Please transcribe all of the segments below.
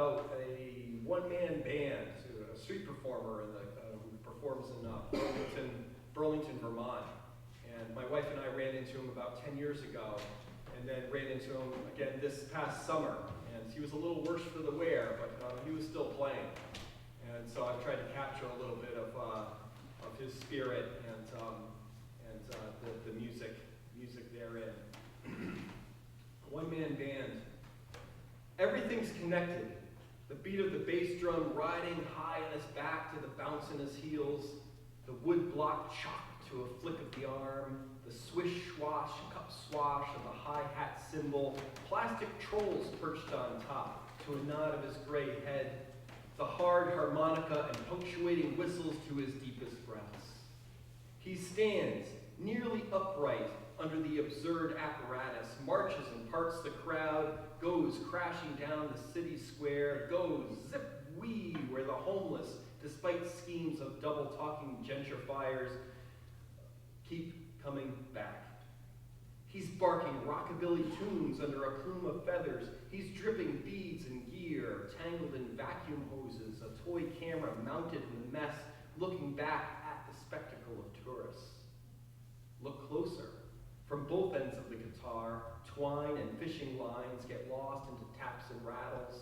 about a one-man band, a street performer who performs in Burlington, Vermont. And my wife and I ran into him about 10 years ago, and then ran into him again this past summer. And he was a little worse for the wear, but he was still playing. And so I've tried to capture a little bit of his spirit and the music therein. One-man band. Everything's connected. The beat of the bass drum riding high on his back to the bounce in his heels, the wood block chopped to a flick of the arm, the swish, swash, cup swash of the hi-hat cymbal, plastic trolls perched on top to a nod of his gray head, the hard harmonica and punctuating whistles to his deepest breaths. He stands, nearly upright, under the absurd apparatus, marches and parts the crowd, goes crashing down the city square, goes zip-wee where the homeless, despite schemes of double-talking gentrifiers, keep coming back. He's barking rockabilly tunes under a plume of feathers. He's dripping beads and gear, tangled in vacuum hoses, a toy camera mounted in the mess, looking back at the spectacle of tourists. Look closer. From both ends of the guitar, twine and fishing lines get lost into taps and rattles,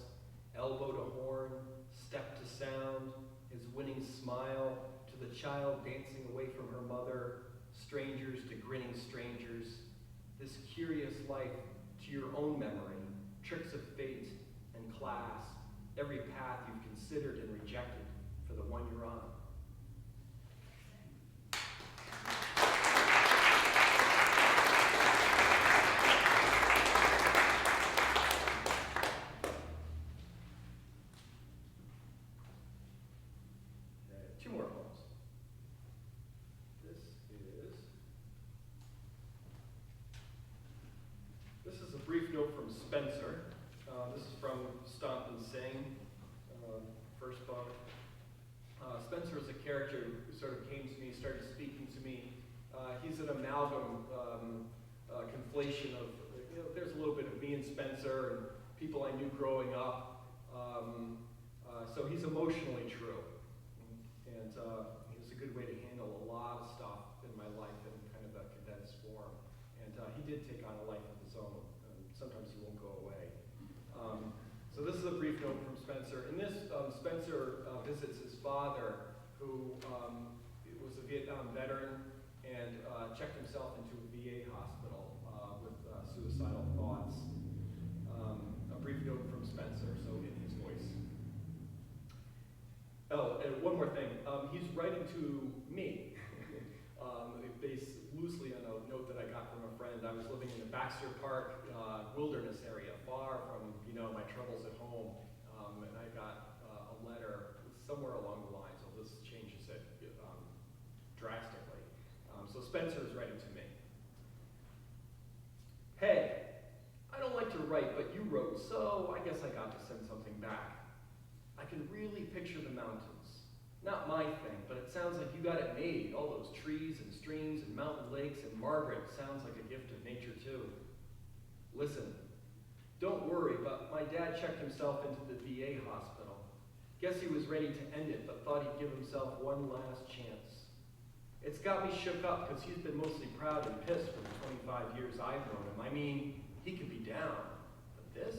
elbow to horn, step to sound, his winning smile to the child dancing away from her mother, strangers to grinning strangers, this curious life to your own memory, tricks of fate and class, every path you've considered and rejected for the one you're on. Two more poems. This is a brief note from Spencer. This is from Stomp and Sing, first book. Spencer is a character who sort of came to me, started speaking to me. He's an amalgam conflation of, there's a little bit of me and Spencer and people I knew growing up. So he's emotionally true. And it's a good way to handle a lot of stuff in my life in kind of a condensed form. And he did take on a life of his own. Sometimes he won't go away. So this is a brief note from Spencer. In this, Spencer visits his father, who was a Vietnam veteran and checked himself into a VA hospital with suicidal thoughts. A brief note from Spencer, so in his voice. Oh, and one more thing. He's writing to me, based loosely on a note that I got from a friend. I was living in the Baxter Park wilderness area, far from my troubles at home, and I got a letter somewhere along the lines. So this changes it drastically. So Spencer is writing to me. Hey, I don't like to write, but you wrote, so I guess I got to send something back. I can really picture the mountains. Not my thing, but it sounds like you got it made. All those trees and streams and mountain lakes, and Margaret sounds like a gift of nature too. Listen, don't worry, but my dad checked himself into the VA hospital. Guess he was ready to end it, but thought he'd give himself one last chance. It's got me shook up because he's been mostly proud and pissed for the 25 years I've known him. I mean, he could be down, but this?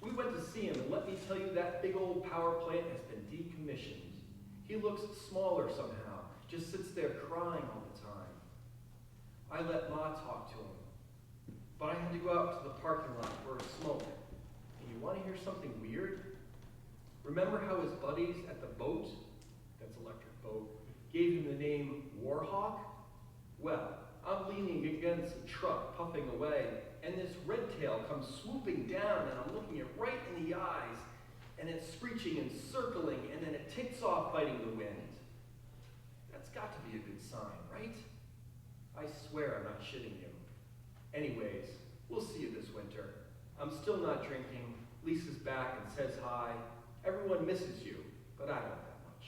We went to see him, and let me tell you, that big old power plant has been decommissioned. He looks smaller somehow, just sits there crying all the time. I let Ma talk to him, but I had to go out to the parking lot for a smoke. And you want to hear something weird? Remember how his buddies at the boat, that's Electric Boat, gave him the name Warhawk? Well, I'm leaning against a truck, puffing away, and this red tail comes swooping down, and I'm looking it right in the eyes, and it's screeching and circling, and then it takes off fighting the wind. That's got to be a good sign, right? I swear I'm not shitting you. Anyways, we'll see you this winter. I'm still not drinking. Lisa's back and says hi. Everyone misses you, but I don't that much.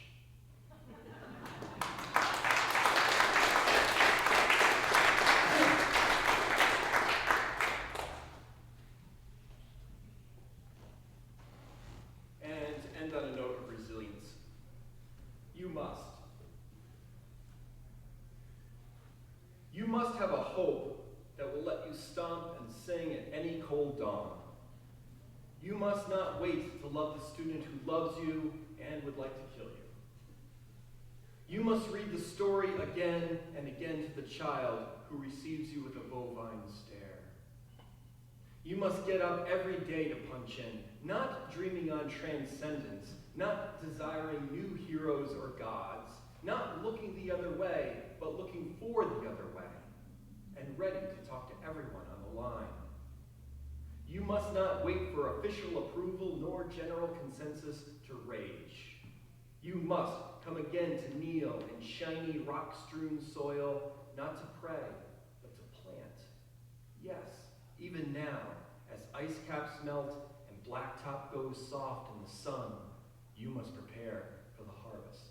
must have a hope that will let you stomp and sing at any cold dawn. You must not wait to love the student who loves you and would like to kill you. You must read the story again and again to the child who receives you with a bovine stare. You must get up every day to punch in, not dreaming on transcendence, not desiring new heroes or gods, not looking the other way, but looking for the other way, and ready to talk to everyone on the line. You must not wait for official approval nor general consensus to rage. You must come again to kneel in shiny rock-strewn soil, not to pray, but to plant. Yes, even now, as ice caps melt and blacktop goes soft in the sun, you must prepare for the harvest.